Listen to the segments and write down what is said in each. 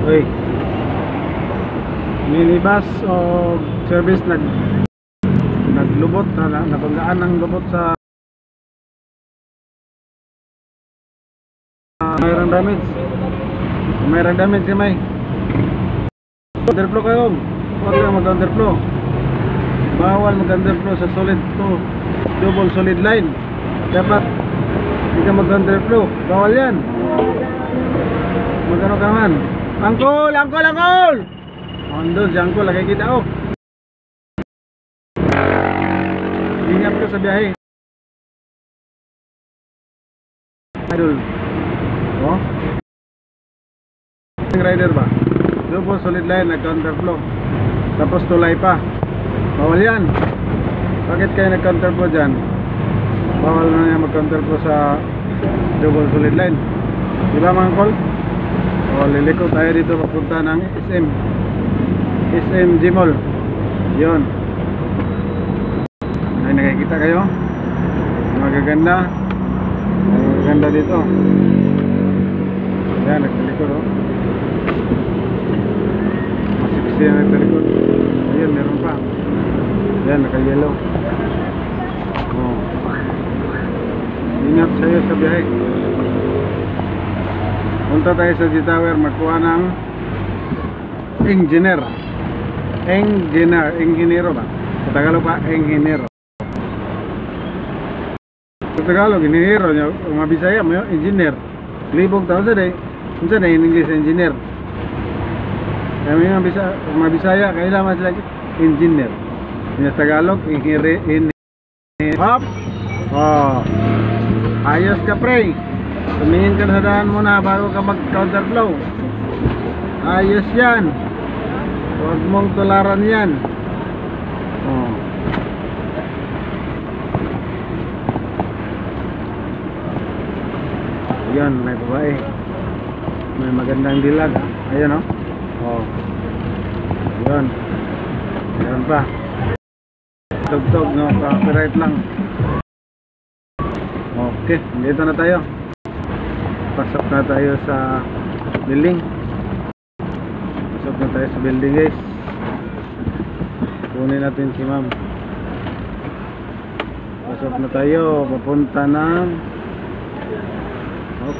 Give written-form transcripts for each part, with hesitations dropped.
Uy, minibus o service naglubot na nabanggaan ng lubot sa mayroong damage may underflow kayo. Huwag kang mag-underflow. Bawal mag-underflow sa solid to double solid line. Dapat hindi ka mag-underflow. Bawal yan. Magano ka naman. Angkol! Andun si Angkol, lagay kita oh. Ingat ka sa biyahe. Idol. Oh. Rider ba? Double solid line nag-counterflow. Tapos tulay pa. Bawal yan. Bakit kayo nag-counterflow dyan? Bawal na yan mag-counterflow sa double solid line. Diba mga Angkol? O, liliko tayo dito papunta ng SM Gmall. Yun. Ay, nakikita kayo? Magaganda dito. Ayan, nagtalikod oh. Masiksi yan nagtalikod. Ayan, meron pa. Ayan, naka-yellow. Oh. Ingat sa'yo sa biyahe. Punta tayo sa G-Tower, magkuha ng engineero ba? Sa Tagalog pa, engineero. Sa Tagalog, engineero niya, mga Bisaya mo yung engineer. Libog tao sa day, minsan na in English engineer. Kaya mga Bisaya, kailangan sila engineer. Sa Tagalog, engineer. Hop! Oh. Ayos ka pre. Tumingin ka sa daan muna bago ka mag-counterflow. Ayos yan. Huwag mong tularan yan. Oh. Yan, may babae. May magandang dilag ha. Ayan o. Oh. Yan. Yan pa. Tugtog no, copyright lang. Okay, dito na tayo. Pasok na tayo sa building. Pasok na tayo sa building guys. Kunin natin si ma'am. Pasok na tayo. Papunta ng hop.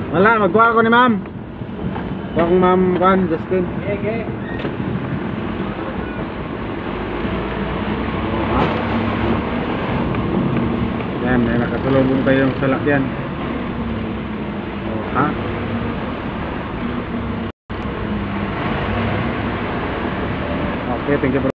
Wala, magkuha ko ni ma'am. Kuha kong ma'am Juan, Justin. Okay. Yan, may nakasalubong tayong salakyan. Ha? Okay, thank you for